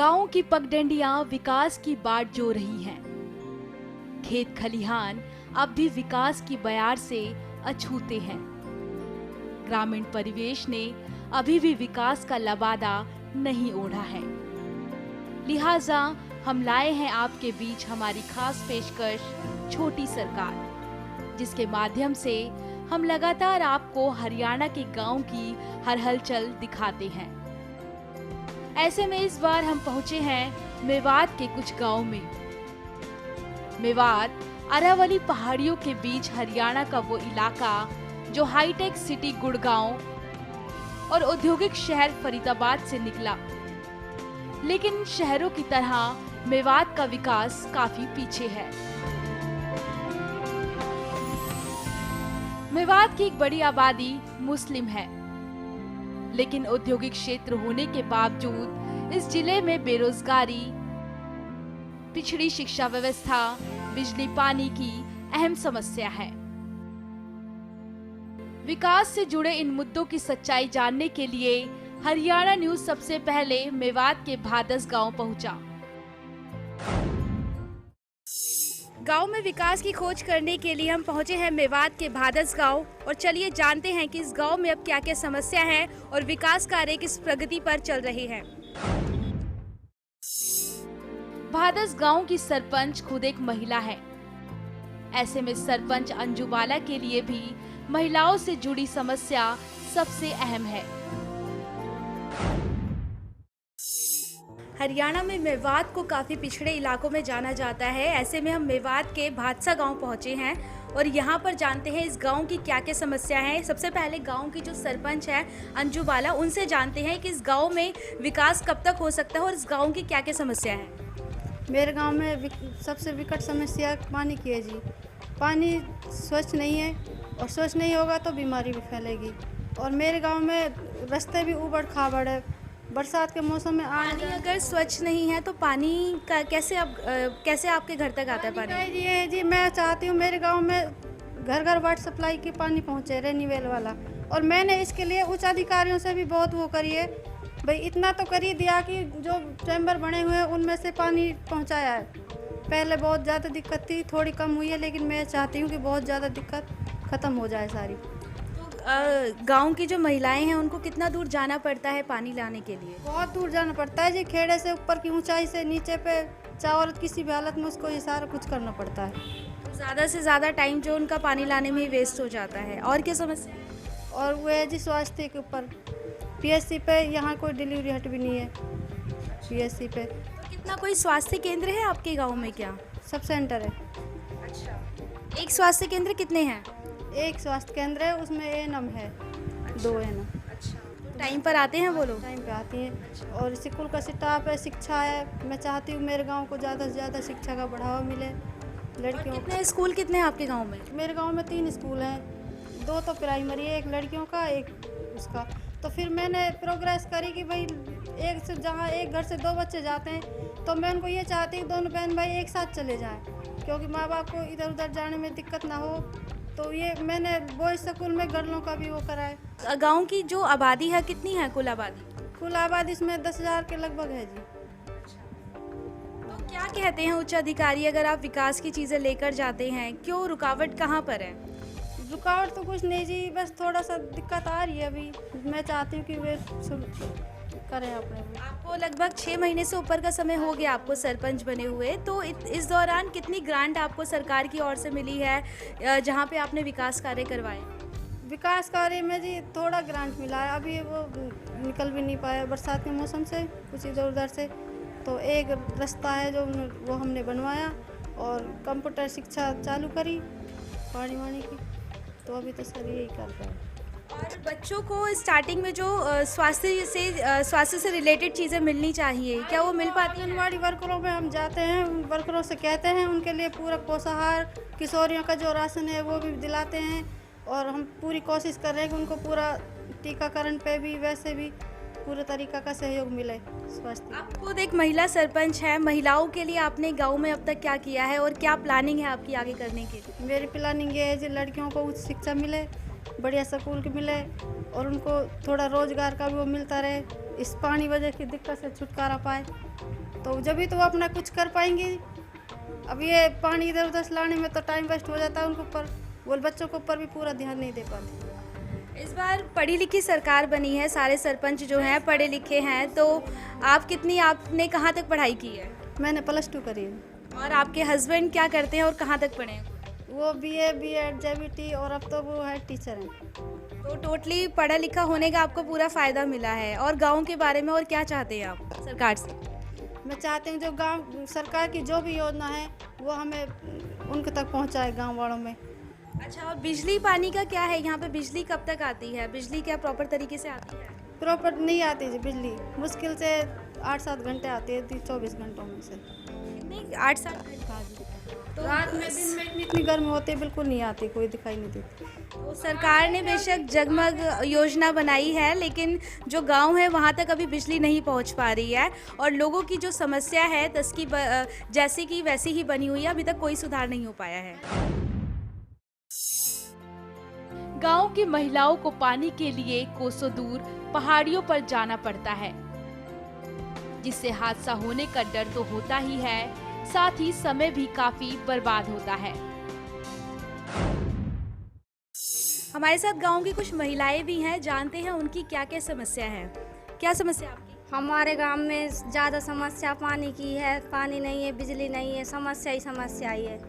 गांव की पगडंडियां विकास की बाट जो रही हैं। खेत खलिहान अब भी विकास की बयार से अछूते हैं। ग्रामीण परिवेश ने अभी भी विकास का लबादा नहीं ओढ़ा है। लिहाजा हम लाए हैं आपके बीच हमारी खास पेशकश छोटी सरकार, जिसके माध्यम से हम लगातार आपको हरियाणा के गांव की हर हलचल दिखाते हैं। ऐसे में इस बार हम पहुंचे हैं मेवात के कुछ गांव में। मेवात अरावली पहाड़ियों के बीच हरियाणा का वो इलाका जो हाईटेक सिटी गुड़गांव और औद्योगिक शहर फरीदाबाद से निकला, लेकिन शहरों की तरह मेवात का विकास काफी पीछे है। मेवात की एक बड़ी आबादी मुस्लिम है, लेकिन औद्योगिक क्षेत्र होने के बावजूद इस जिले में बेरोजगारी, पिछड़ी शिक्षा व्यवस्था, बिजली पानी की अहम समस्या है। विकास से जुड़े इन मुद्दों की सच्चाई जानने के लिए हरियाणा न्यूज सबसे पहले मेवात के भादस गांव पहुंचा। गांव में विकास की खोज करने के लिए हम पहुंचे हैं मेवात के भादस गांव, और चलिए जानते हैं कि इस गांव में अब क्या क्या समस्या है और विकास कार्य किस प्रगति पर चल रहे हैं। भादस गांव की सरपंच खुद एक महिला है। ऐसे में सरपंच अंजू बाला के लिए भी महिलाओं से जुड़ी समस्या सबसे अहम है। हरियाणा में मेवात को काफी पिछड़े इलाकों में जाना जाता है। ऐसे में हम मेवात के भादसा गांव पहुंचे हैं और यहाँ पर जानते हैं इस गांव की क्या क्या समस्या है। सबसे पहले गांव की जो सरपंच है अंजू बाला, उनसे जानते हैं कि इस गांव में विकास कब तक हो सकता है और इस गांव की क्या क्या समस्या है। मेरे गांव में सबसे विकट समस्या पानी की है जी। पानी स्वच्छ नहीं है और स्वच्छ नहीं होगा तो बीमारी भी फैलेगी। और मेरे गांव में रास्ते भी ऊबड़ खाबड़ है। बरसात के मौसम में पानी अगर स्वच्छ नहीं है तो पानी का कैसे आपके घर तक आता है पानी? ये है जी, मैं चाहती हूँ मेरे गांव में घर घर वाटर सप्लाई की पानी पहुँचे, रेनीवेल वाला। और मैंने इसके लिए उच्च अधिकारियों से भी बहुत वो करी है, भाई इतना तो कर ही दिया कि जो चैम्बर बने हुए हैं उनमें से पानी पहुँचाया है। पहले बहुत ज़्यादा दिक्कत थी, थोड़ी कम हुई है, लेकिन मैं चाहती हूँ कि बहुत ज़्यादा दिक्कत ख़त्म हो जाए सारी। गांव की जो महिलाएं हैं उनको कितना दूर जाना पड़ता है पानी लाने के लिए? बहुत दूर जाना पड़ता है जी। खेड़े से ऊपर की ऊंचाई से नीचे पे चाहे औरत किसी भी हालत में उसको ये सारा कुछ करना पड़ता है। तो ज़्यादा से ज़्यादा टाइम जो उनका पानी लाने में ही वेस्ट हो जाता है। और क्या समस्या? और वो है जी स्वास्थ्य के ऊपर। पीएचसी पे यहाँ कोई डिलीवरी हट भी नहीं है पीएचसी पे। तो कितना कोई स्वास्थ्य केंद्र है आपके गाँव में? क्या सब सेंटर है? अच्छा, एक स्वास्थ्य केंद्र कितने हैं? एक स्वास्थ्य केंद्र है, उसमें एएनएम है। अच्छा, 2 एएनएम। अच्छा, तो टाइम पर आते हैं वो लोग? टाइम पे आती हैं। और स्कूल का स्टाफ है, शिक्षा है। मैं चाहती हूँ मेरे गांव को ज़्यादा से ज़्यादा शिक्षा का बढ़ावा मिले लड़कियों को। कितने स्कूल कितने हैं आपके गांव में? मेरे गांव में 3 स्कूल हैं, 2 तो प्राइमरी है, एक लड़कियों का एक उसका। तो फिर मैंने प्रोग्रेस करी कि भाई एक से जहाँ एक घर से 2 बच्चे जाते हैं तो मैं उनको ये चाहती हूँ दोनों बहन भाई एक साथ चले जाएँ, क्योंकि माँ बाप को इधर उधर जाने में दिक्कत ना हो। तो ये मैंने बॉयज स्कूल में गर्लों का भी वो करा है। गांव की जो आबादी है कितनी है कुल आबादी? कुल आबादी इसमें 10,000 के लगभग है जी। तो क्या कहते हैं उच्च अधिकारी, अगर आप विकास की चीज़ें लेकर जाते हैं, क्यों रुकावट कहाँ पर है? रुकावट तो कुछ नहीं जी, बस थोड़ा सा दिक्कत आ रही है अभी। मैं चाहती हूँ कि वे करें अपने। आपको लगभग 6 महीने से ऊपर का समय हो गया आपको सरपंच बने हुए, तो इस दौरान कितनी ग्रांट आपको सरकार की ओर से मिली है जहाँ पे आपने विकास कार्य करवाए? विकास कार्य में जी थोड़ा ग्रांट मिला है, अभी वो निकल भी नहीं पाया बरसात के मौसम से, कुछ इधर उधर से। तो एक रास्ता है जो वो हमने बनवाया और कंप्यूटर शिक्षा चालू करी पानी वानी की। तो अभी तो सर यही कर रहे हैं। और बच्चों को स्टार्टिंग में जो स्वास्थ्य से रिलेटेड चीज़ें मिलनी चाहिए, क्या वो मिल पाती है? आंगनबाड़ी वर्करों में हम जाते हैं, वर्करों से कहते हैं उनके लिए पूरक पोषाहार, किशोरियों का जो राशन है वो भी दिलाते हैं। और हम पूरी कोशिश कर रहे हैं कि उनको पूरा टीकाकरण पे भी वैसे भी पूरे तरीका का सहयोग मिले स्वास्थ्य। आप खुद एक महिला सरपंच है, महिलाओं के लिए आपने गांव में अब तक क्या किया है और क्या प्लानिंग है आपकी आगे करने की? मेरी प्लानिंग ये है कि लड़कियों को उच्च शिक्षा मिले, बढ़िया स्कूल के मिले और उनको थोड़ा रोजगार का भी वो मिलता रहे। इस पानी वजह की दिक्कत से छुटकारा पाए, तो जब भी तो वो अपना कुछ कर पाएंगे। अब ये पानी इधर उधर से लाने में तो टाइम वेस्ट हो जाता है उनके ऊपर, वो बच्चों के ऊपर भी पूरा ध्यान नहीं दे पाते। इस बार पढ़ी लिखी सरकार बनी है, सारे सरपंच जो हैं पढ़े लिखे हैं, तो आपने कहाँ तक पढ़ाई की है? मैंने +2 करी है। और आपके हस्बैंड क्या करते हैं और कहाँ तक पढ़े हैं? वो BA B.Ed JBT और अब तो वो है टीचर हैं। तो टोटली पढ़ा लिखा होने का आपको पूरा फ़ायदा मिला है। और गांव के बारे में और क्या चाहते हैं आप सरकार से? मैं चाहती हूँ जो गांव सरकार की जो भी योजना है वो हमें उनके तक पहुँचाए गांव वालों में। अच्छा, और बिजली पानी का क्या है? यहाँ पे बिजली कब तक आती है? बिजली क्या प्रॉपर तरीके से आती है? प्रॉपर नहीं आती जी बिजली, मुश्किल से 8-7 घंटे आती है 24 घंटों में से। कितनी 8-7 घंटे? तो रात में दिन में इतनी गर्मी होती है, बिल्कुल नहीं आती, कोई दिखाई नहीं देती। तो सरकार ने बेशक जगमग योजना बनाई है, लेकिन जो गांव है वहां तक अभी बिजली नहीं पहुंच पा रही है। और लोगों की जो समस्या है जैसी की वैसी ही बनी हुई है, अभी तक कोई सुधार नहीं हो पाया है। गांव की महिलाओं को पानी के लिए कोसों दूर पहाड़ियों पर जाना पड़ता है, जिससे हादसा होने का डर तो होता ही है, साथ ही समय भी काफी बर्बाद होता है। हमारे साथ गांव की कुछ महिलाएं भी हैं, जानते हैं उनकी क्या क्या समस्या है। क्या समस्या आपकी? हमारे गांव में ज़्यादा समस्या पानी की है, पानी नहीं है, बिजली नहीं है, समस्या ही है।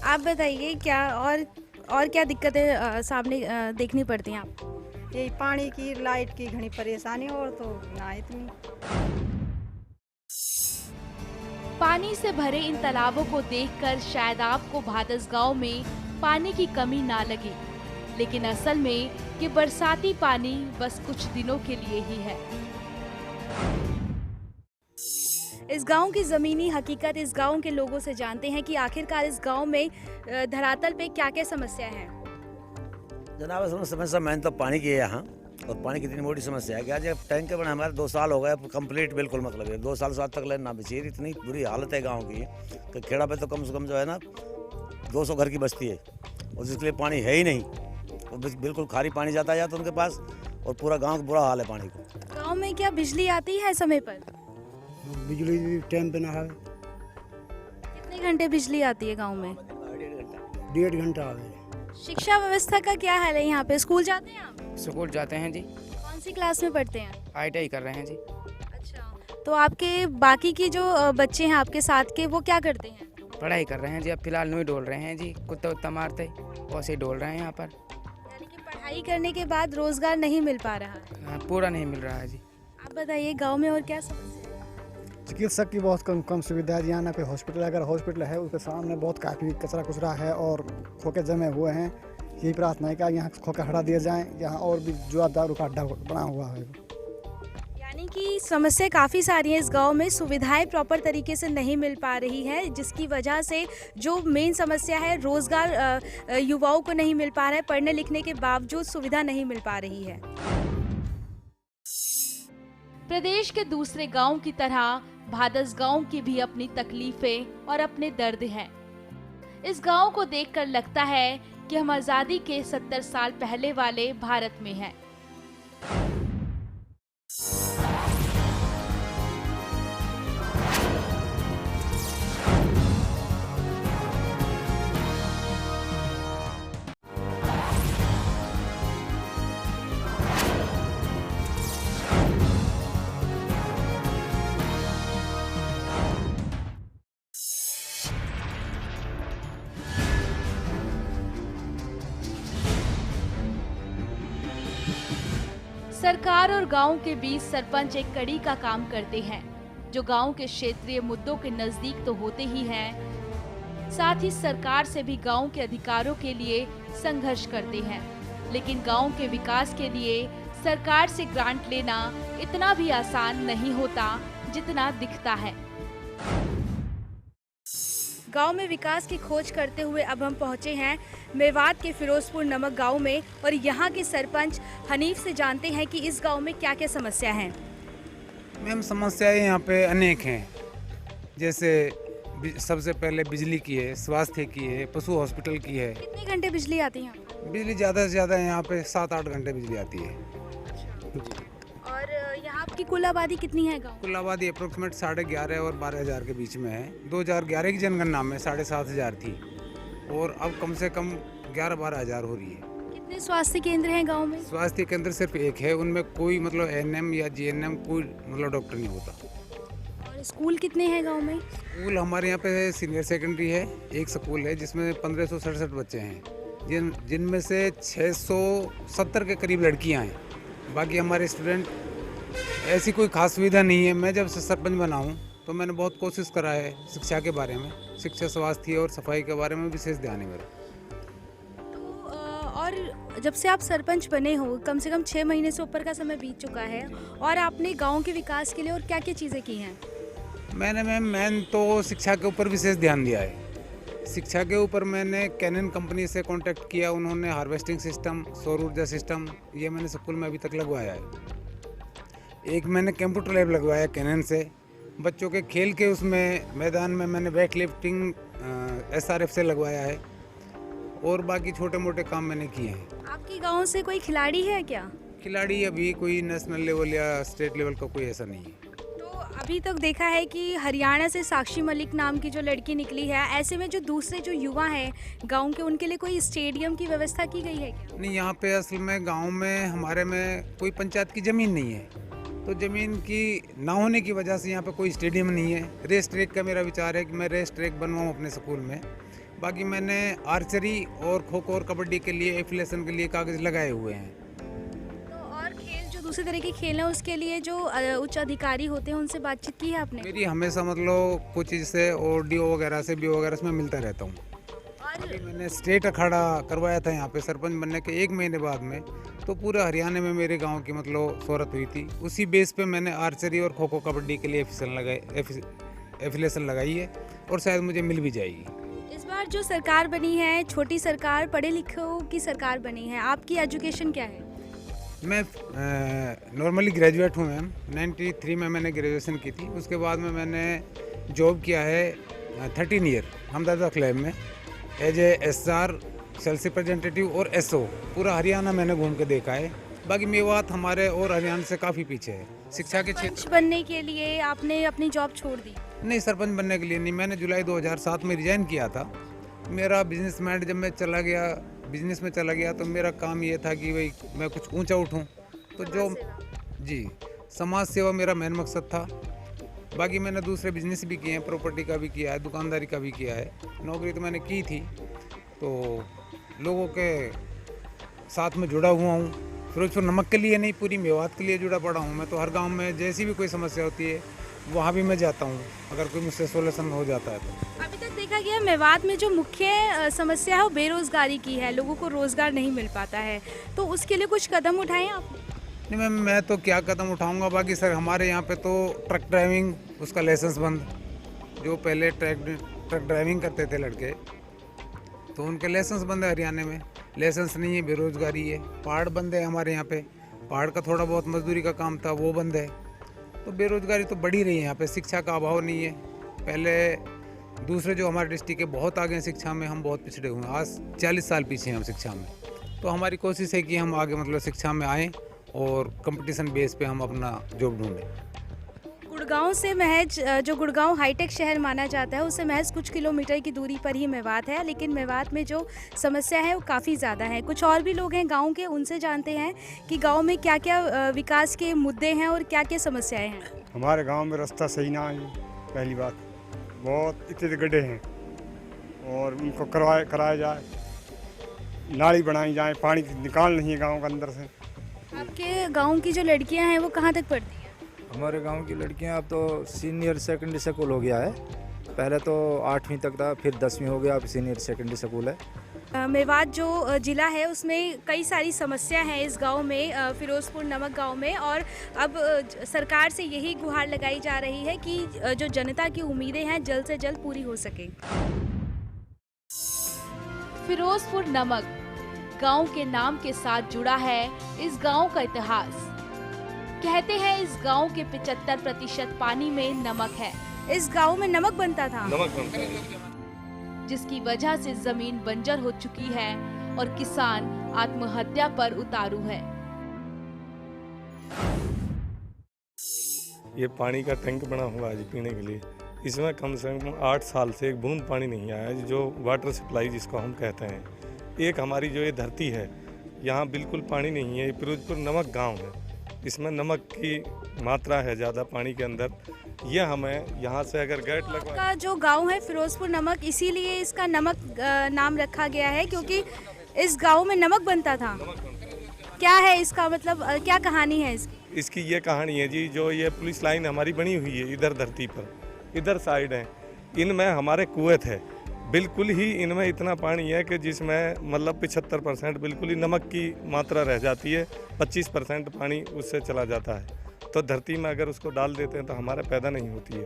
आप बताइए क्या और क्या दिक्कतें सामने देखनी पड़ती हैं आपको? यही पानी की, लाइट की घनी परेशानी, और तो ना इतनी। पानी से भरे इन तालाबों को देखकर शायद आपको भादस गांव में पानी की कमी ना लगे, लेकिन असल में ये बरसाती पानी बस कुछ दिनों के लिए ही है। इस गांव की ज़मीनी हकीकत इस गांव के लोगों से जानते हैं कि आखिरकार इस गांव में धरातल पे क्या क्या समस्या है। जनाब, समस्या मैंने तो पानी की है यहाँ, और पानी की इतनी मोटी समस्या है कि आज टैंक के बने हमारे 2 साल हो गए कंप्लीट, बिल्कुल मतलब है 2 साल तक लाइन ना बिछी। इतनी बुरी हालत है गांव की कि खेड़ा पे तो कम से कम जो है ना 200 घर की बस्ती है, और जिसके लिए पानी है ही नहीं। वो बिल्कुल खारी पानी जाता है तो उनके पास, और पूरा गांव का बुरा हाल है पानी को। गांव में क्या बिजली आती है समय पर? बिजली टाइम पे ना है। कितने घंटे बिजली आती है गांव में? 1.5 घंटा आ गए। शिक्षा व्यवस्था का क्या हाल है यहाँ पे? स्कूल जाते हैं आप? स्कूल जाते हैं जी। कौन सी क्लास में पढ़ते हैं? ITI कर रहे हैं जी। अच्छा, तो आपके बाकी की जो बच्चे हैं आपके साथ के, वो क्या करते हैं? पढ़ाई कर रहे हैं जी। अब फिलहाल नहीं डोल रहे हैं जी, कुत्ता उत्ता मारते वैसे ही डोल रहे हैं यहाँ पर। यानी कि पढ़ाई करने के बाद रोजगार नहीं मिल पा रहा है। हाँ, पूरा नहीं मिल रहा है जी। आप बताइए गांव में और क्या समस्या है? चिकित्सक की बहुत कम सुविधा है। यहाँ ना कोई हॉस्पिटल, अगर हॉस्पिटल है उसके सामने बहुत काफ़ी कचरा कुचरा है और खोके जमे हुए हैं। यही प्रार्थना है कि यहाँ खोके हटा दिए जाएँ, यहाँ और भी जो दारू का अड्डा बना हुआ है। यानी कि समस्या काफ़ी सारी है इस गांव में, सुविधाएं प्रॉपर तरीके से नहीं मिल पा रही है, जिसकी वजह से जो मेन समस्या है रोजगार युवाओं को नहीं मिल पा रहा है, पढ़ने लिखने के बावजूद सुविधा नहीं मिल पा रही है। प्रदेश के दूसरे गांव की तरह भादस गांव की भी अपनी तकलीफें और अपने दर्द हैं। इस गांव को देखकर लगता है कि हम आजादी के 70 साल पहले वाले भारत में हैं। सरकार और गांव के बीच सरपंच एक कड़ी का काम करते हैं, जो गांव के क्षेत्रीय मुद्दों के नजदीक तो होते ही हैं, साथ ही सरकार से भी गांव के अधिकारों के लिए संघर्ष करते हैं। लेकिन गांव के विकास के लिए सरकार से ग्रांट लेना इतना भी आसान नहीं होता जितना दिखता है। गांव में विकास की खोज करते हुए अब हम पहुंचे हैं मेवात के फिरोजपुर नमक गांव में, और यहां के सरपंच हनीफ से जानते हैं कि इस गांव में क्या क्या समस्या है। मैम, समस्याएं यहाँ पे अनेक हैं। जैसे सबसे पहले बिजली की है, स्वास्थ्य की है, पशु हॉस्पिटल की है। कितने घंटे बिजली आती है? बिजली ज़्यादा से ज़्यादा यहाँ पे 7-8 घंटे बिजली आती है। और यहाँ आपकी कुल आबादी कितनी है गाँव? कुल आबादी अप्रोक्सीमेट 11,500 और 12,000 के बीच में है। 2011 की जनगणना में 7,500 थी और अब कम से कम 11-12 हज़ार हो रही है। कितने स्वास्थ्य केंद्र हैं गाँव में? स्वास्थ्य केंद्र सिर्फ एक है, उनमें कोई मतलब एएनएम या जीएनएम कोई मतलब डॉक्टर नहीं होता। और स्कूल कितने हैं गाँव में? स्कूल हमारे यहाँ पे सीनियर सेकेंडरी है, एक स्कूल है जिसमें 1567 बच्चे हैं, जिनमें से 670 के करीब लड़कियाँ हैं। बाकी हमारे स्टूडेंट, ऐसी कोई खास सुविधा नहीं है। मैं जब से सरपंच बना हूँ तो मैंने बहुत कोशिश करा है शिक्षा के बारे में, शिक्षा, स्वास्थ्य और सफाई के बारे में विशेष ध्यान है मेरा। और जब से आप सरपंच बने हो कम से कम 6 महीने से ऊपर का समय बीत चुका है और आपने गांव के विकास के लिए और क्या क्या चीज़ें की हैं? मैंने मैम तो शिक्षा के ऊपर विशेष ध्यान दिया है। शिक्षा के ऊपर मैंने कैनन कंपनी से कांटेक्ट किया, उन्होंने हार्वेस्टिंग सिस्टम, सौर ऊर्जा सिस्टम, ये मैंने स्कूल में अभी तक लगवाया है। एक मैंने कंप्यूटर लैब लगवाया कैनन से। बच्चों के खेल के उसमें मैदान में मैंने वेट लिफ्टिंग SRF से लगवाया है और बाकी छोटे मोटे काम मैंने किए हैं। आपके गांव से कोई खिलाड़ी है क्या? खिलाड़ी अभी कोई नेशनल लेवल या स्टेट लेवल का कोई ऐसा नहीं है। तो अभी तक देखा है कि हरियाणा से साक्षी मलिक नाम की जो लड़की निकली है, ऐसे में जो दूसरे जो युवा हैं गांव के, उनके लिए कोई स्टेडियम की व्यवस्था की गई है क्या? नहीं, यहाँ पे असल में गांव में हमारे में कोई पंचायत की ज़मीन नहीं है, तो ज़मीन की ना होने की वजह से यहाँ पे कोई स्टेडियम नहीं है। रेस ट्रैक का मेरा विचार है कि मैं रेस ट्रैक बनवाऊँ अपने स्कूल में। बाकी मैंने आर्चरी और खो खो और कबड्डी के लिए एफिलिएशन के लिए कागज़ लगाए हुए हैं। तो और खेल, जो दूसरे तरह के खेल हैं, उसके लिए जो उच्च अधिकारी होते हैं उनसे बातचीत की है आपने? मेरी हमेशा मतलब कुछ इससे ऑडियो वगैरह से BO वगैरह से मैं मिलता रहता हूँ। अभी मैंने स्टेट अखाड़ा करवाया था यहाँ पे सरपंच बनने के 1 महीने बाद में, तो पूरे हरियाणा में मेरे गांव की मतलब शोहरत हुई थी। उसी बेस पे मैंने आर्चरी और खो खो कबड्डी के लिए एफिलिएशन लगाई है और शायद मुझे मिल भी जाएगी। इस बार जो सरकार बनी है, छोटी सरकार, पढ़े लिखों की सरकार बनी है, आपकी एजुकेशन क्या है? मैं नॉर्मली ग्रेजुएट हूँ मैम। 93 में मैंने ग्रेजुएशन की थी। उसके बाद में मैंने जॉब किया है 13 ईयर हमदर्द लैब में as a SR sales representative और SO। पूरा हरियाणा मैंने घूम के देखा है। बाकी मेवात हमारे और हरियाणा से काफ़ी पीछे है शिक्षा के क्षेत्र। बनने के लिए आपने अपनी जॉब छोड़ दी? नहीं, सरपंच बनने के लिए नहीं। मैंने जुलाई 2007 में रिजाइन किया था। मेरा बिजनेस माइंड जब मैं बिजनेस में चला गया तो मेरा काम ये था कि भाई मैं कुछ ऊंचा उठूं। तो जो जी समाज सेवा मेरा मेन मकसद था। बाकी मैंने दूसरे बिजनेस भी किए हैं, प्रॉपर्टी का भी किया है, दुकानदारी का भी किया है। नौकरी तो मैंने की थी, तो लोगों के साथ में जुड़ा हुआ हूँ। फिरोजपुर नमक के लिए नहीं, पूरी मेवात के लिए जुड़ा पड़ा हूँ मैं। तो हर गांव में जैसी भी कोई समस्या होती है वहाँ भी मैं जाता हूँ, अगर कोई मुझसे सोल्यूशन हो जाता है तो। अभी तक देखा गया मेवात में जो मुख्य समस्या है वो बेरोजगारी की है, लोगों को रोजगार नहीं मिल पाता है, तो उसके लिए कुछ कदम उठाए आपने? नहीं मैम, मैं तो क्या कदम उठाऊंगा। बाकी सर हमारे यहाँ पे तो ट्रक ड्राइविंग, उसका लाइसेंस बंद। जो पहले ट्रक ड्राइविंग करते थे लड़के, तो उनके लाइसेंस बंद है हरियाणा में। लाइसेंस नहीं है, बेरोजगारी है। पहाड़ बंद है हमारे यहाँ पे, पहाड़ का थोड़ा बहुत मजदूरी का काम था वो बंद है। तो बेरोजगारी तो बढ़ी रही है यहाँ पे। शिक्षा का अभाव नहीं है। पहले दूसरे जो हमारे डिस्ट्रिक्ट के बहुत आगे हैं शिक्षा में, हम बहुत पिछड़े हुए हैं। आज 40 साल पीछे हैं हम शिक्षा में। तो हमारी कोशिश है कि हम आगे मतलब शिक्षा में आएँ और कंपटीशन बेस पे हम अपना जॉब ढूंढें। गुड़गांव से महज, जो गुड़गांव हाईटेक शहर माना जाता है, उससे महज कुछ किलोमीटर की दूरी पर ही मेवात है, लेकिन मेवात में जो समस्या है वो काफ़ी ज़्यादा है। कुछ और भी लोग हैं गांव के, उनसे जानते हैं कि गांव में क्या क्या विकास के मुद्दे हैं और क्या क्या समस्याएं हैं। हमारे गांव में रास्ता सही ना है, पहली बात। बहुत इतने गड्ढे हैं और उनको कराया जाए, नाली बनाई जाए। पानी निकाल नहीं है गाँव के अंदर से। आपके गाँव की जो लड़कियाँ हैं वो कहाँ तक पढ़ती हैं? हमारे गांव की लड़कियां अब तो सीनियर सेकेंडरी स्कूल हो गया है। पहले तो 8वीं तक था, फिर 10वीं हो गया, अब सीनियर सेकेंडरी स्कूल है। मेवात जो ज़िला है उसमें कई सारी समस्या हैं इस गांव में, फिरोजपुर नमक गांव में, और अब सरकार से यही गुहार लगाई जा रही है कि जो जनता की उम्मीदें हैं जल्द से जल्द पूरी हो सके। फिरोजपुर नमक गांव के नाम के साथ जुड़ा है इस गांव का इतिहास। कहते हैं इस गांव के 75% पानी में नमक है। इस गांव में नमक बनता था, जिसकी वजह से जमीन बंजर हो चुकी है और किसान आत्महत्या पर उतारू है। ये पानी का टैंक बना हुआ है जी पीने के लिए। इसमें कम से कम 8 साल से एक बूंद पानी नहीं आया है, जो वाटर सप्लाई जिसको हम कहते हैं। एक हमारी जो ये धरती है, यहाँ बिल्कुल पानी नहीं है। ये फिरोजपुर नमक गांव है, इसमें नमक की मात्रा है ज़्यादा पानी के अंदर। ये हमें यहाँ से अगर गेट लगवा का जो गांव है फिरोजपुर नमक, इसीलिए इसका नमक नाम रखा गया है क्योंकि इस गांव में नमक बनता था। क्या है इसका मतलब, क्या कहानी है इसकी? ये कहानी है जी, जो ये पुलिस लाइन हमारी बनी हुई है इधर धरती पर, इधर साइड है, इनमें हमारे कुएं थे। बिल्कुल ही इनमें इतना पानी है कि जिसमें मतलब 75% बिल्कुल ही नमक की मात्रा रह जाती है, 25% पानी उससे चला जाता है। तो धरती में अगर उसको डाल देते हैं तो हमारे पैदा नहीं होती है।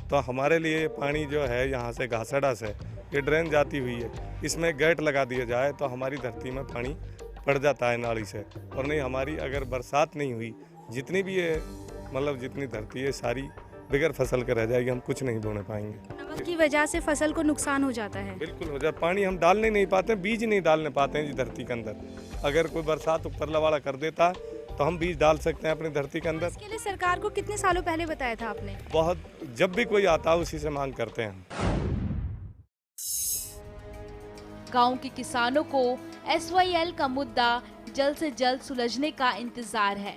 तो हमारे लिए पानी जो है यहाँ से घासड़ा से ये ड्रेन जाती हुई है, इसमें गेट लगा दिया जाए तो हमारी धरती में पानी पड़ जाता है नाली से। और नहीं, हमारी अगर बरसात नहीं हुई, जितनी भी ये मतलब जितनी धरती है सारी बगैर फसल के रह जाएगी, हम कुछ नहीं बोने पाएंगे। नमक की वजह से फसल को नुकसान हो जाता है। बिल्कुल हो जाए, पानी हम डालने नहीं पाते, बीज नहीं डालने पाते हैं जी धरती के अंदर। अगर कोई बरसात ऊपर लवाड़ा कर देता तो हम बीज डाल सकते हैं अपनी धरती के अंदर। इसके लिए सरकार को कितने सालों पहले बताया था आपने? बहुत, जब भी कोई आता है उसी से मांग करते हैं। गांव के किसानों को SYL का मुद्दा जल्द से जल्द सुलझने का इंतजार है।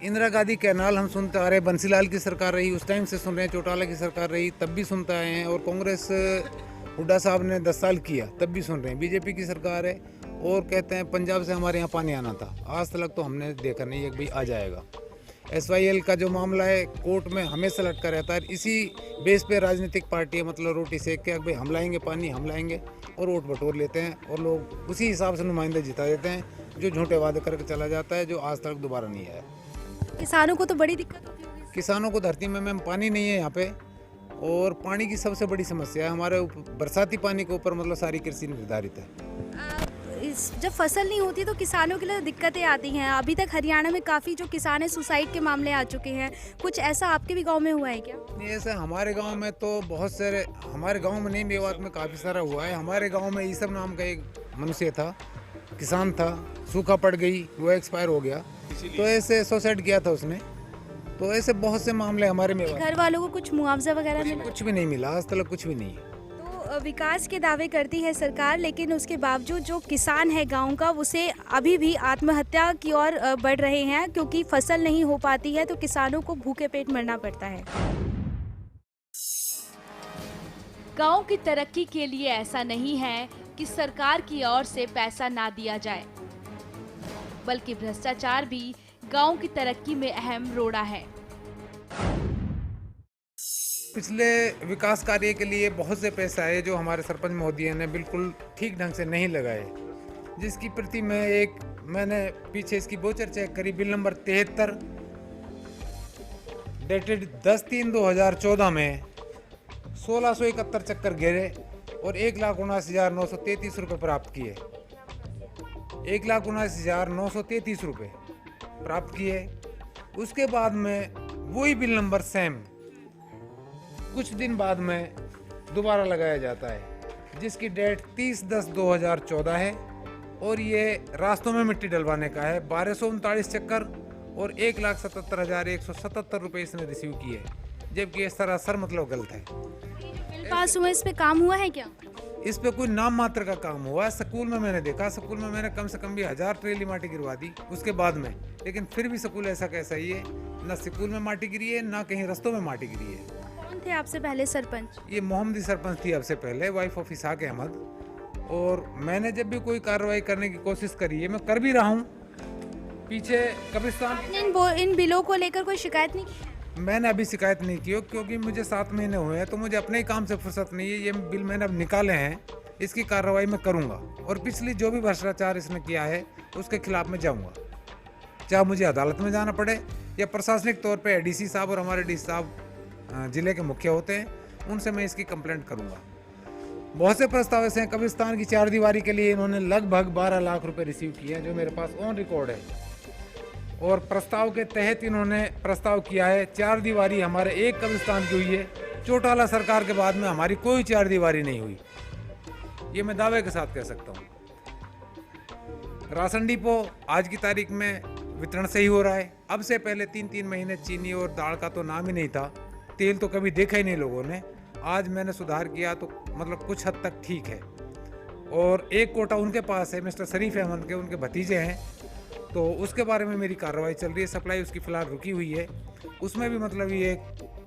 इंदिरा गांधी कैनाल हम सुनते आ रहे हैं, बंसीलाल की सरकार रही उस टाइम से सुन रहे हैं, चौटाला की सरकार रही तब भी सुनते आए हैं, और कांग्रेस हुड्डा साहब ने 10 साल किया तब भी सुन रहे हैं। बीजेपी की सरकार है और कहते हैं पंजाब से हमारे यहाँ पानी आना था, आज तक तो हमने देखा नहीं है कि भाई आ जाएगा। SYL का जो मामला है कोर्ट में हमेशा लटका रहता है। इसी बेस पे राजनीतिक पार्टी मतलब रोटी सेक के भाई हम लाएंगे पानी, हम लाएंगे, और वोट बटोर लेते हैं और लोग उसी हिसाब से नुमाइंदे जिता देते हैं, जो झूठे वादे करके चला जाता है, जो आज तक दोबारा नहीं आया। किसानों को तो बड़ी दिक्कत होती होगी। किसानों को धरती में मैम पानी नहीं है यहाँ पे, और पानी की सबसे बड़ी समस्या है हमारे बरसाती पानी के ऊपर मतलब सारी कृषि निर्धारित है। जब फसल नहीं होती तो किसानों के लिए दिक्कतें आती हैं। अभी तक हरियाणा में काफ़ी जो किसान है सुसाइड के मामले आ चुके हैं, कुछ ऐसा आपके भी गांव में हुआ है क्या? नहीं, ऐसा हमारे गांव में तो बहुत सारे, हमारे गांव में नहीं, मेवात में काफ़ी सारा हुआ है। हमारे गांव में ईसब नाम का एक मनुष्य था, किसान था, सूखा पड़ गई, वो एक्सपायर हो गया, तो ऐसे सुसाइड किया था उसने। तो ऐसे बहुत से मामले हमारे में। घर वालों को कुछ मुआवजा वगैरह मिला? कुछ भी नहीं मिला, आज तक कुछ भी नहीं। तो विकास के दावे करती है सरकार, लेकिन उसके बावजूद जो किसान है गांव का, उसे अभी भी आत्महत्या की ओर बढ़ रहे हैं, क्योंकि फसल नहीं हो पाती है तो किसानों को भूखे पेट मरना पड़ता है। गांव की तरक्की के लिए ऐसा नहीं है कि सरकार की ओर से पैसा ना दिया जाए, बल्कि भ्रष्टाचार भी गांव की तरक्की में अहम रोड़ा है। पिछले विकास कार्य के लिए बहुत से पैसे आए जो हमारे सरपंच महोदय ने बिल्कुल ठीक ढंग से नहीं लगाए, जिसकी प्रति मैंने पीछे इसकी वोचर चेक करी। बिल नंबर 73 डेटेड 10/3/2014 में 1671 चक्कर घेरे और 1,79,933 रुपये प्राप्त किए। 1,79,933 रुपये प्राप्त किए। उसके बाद में वही बिल नंबर सेम कुछ दिन बाद में दोबारा लगाया जाता है, जिसकी डेट 30/10/2014 है, और ये रास्तों में मिट्टी डलवाने का है। 1239 चक्कर और 1,77,177 रुपये इसने रिसीव किए, जबकि इस सरासर मतलब गलत है। बिल पास हुआ, इस पे काम हुआ है क्या? इस पे कोई नाम मात्र का काम हुआ। स्कूल में मैंने देखा, स्कूल में मैंने कम से कम भी 1000 ट्रेली माटी गिरवा दी उसके बाद में, लेकिन फिर भी स्कूल ऐसा कैसा ही है, ना स्कूल में माटी गिरी है ना कहीं रस्तों में माटी गिरी है। कौन थे आपसे पहले सरपंच? ये मोहम्मदी सरपंच थी आपसे पहले, वाइफ ऑफ इसाक अहमद। और मैंने जब भी कोई कार्रवाई करने की कोशिश करी है, मैं कर भी रहा हूँ। पीछे कब्रिस्तान इन बिलों को लेकर कोई शिकायत नहीं की? मैंने अभी शिकायत नहीं की, क्योंकि मुझे 7 महीने हुए हैं, तो मुझे अपने ही काम से फुर्सत नहीं है। ये बिल मैंने अब निकाले हैं, इसकी कार्रवाई मैं करूँगा, और पिछली जो भी भ्रष्टाचार इसने किया है उसके खिलाफ मैं जाऊँगा, चाहे मुझे अदालत में जाना पड़े या प्रशासनिक तौर पे ADC साहब और हमारे DC साहब जिले के मुखिया होते हैं, उनसे मैं इसकी कंप्लेंट करूँगा। बहुत से प्रस्ताव ऐसे हैं, कब्रिस्तान की 4 दीवारी के लिए इन्होंने लगभग 12 लाख रुपए रिसीव किए हैं, जो मेरे पास ऑन रिकॉर्ड है। और प्रस्ताव के तहत इन्होंने प्रस्ताव किया है 4 दीवारी हमारे एक कब्रिस्तान की हुई है। चौटाला सरकार के बाद में हमारी कोई 4 दीवारी नहीं हुई, ये मैं दावे के साथ कह सकता हूँ। राशन डिपो आज की तारीख में वितरण सही हो रहा है। अब से पहले 3-3 महीने चीनी और दाल का तो नाम ही नहीं था, तेल तो कभी देखा ही नहीं लोगों ने। आज मैंने सुधार किया तो मतलब कुछ हद तक ठीक है। और एक कोटा उनके पास है, मिस्टर शरीफ अहमद के, उनके भतीजे हैं, तो उसके बारे में मेरी कार्रवाई चल रही है। सप्लाई उसकी फ़िलहाल रुकी हुई है, उसमें भी मतलब ये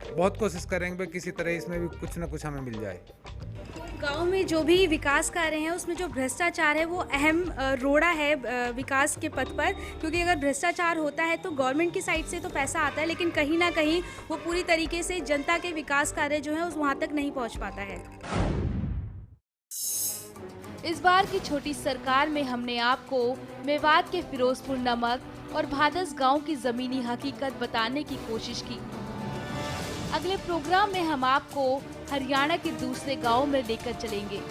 बहुत कोशिश करेंगे किसी तरह इसमें भी कुछ ना कुछ हमें मिल जाए। गांव में जो भी विकास कार्य हैं उसमें जो भ्रष्टाचार है वो अहम रोड़ा है विकास के पथ पर, क्योंकि अगर भ्रष्टाचार होता है तो गवर्नमेंट की साइड से तो पैसा आता है, लेकिन कहीं ना कहीं वो पूरी तरीके से जनता के विकास कार्य जो है उस वहाँ तक नहीं पहुँच पाता है। इस बार की छोटी सरकार में हमने आपको मेवात के फिरोजपुर नमक और भादस गांव की जमीनी हकीकत बताने की कोशिश की। अगले प्रोग्राम में हम आपको हरियाणा के दूसरे गांव में लेकर चलेंगे।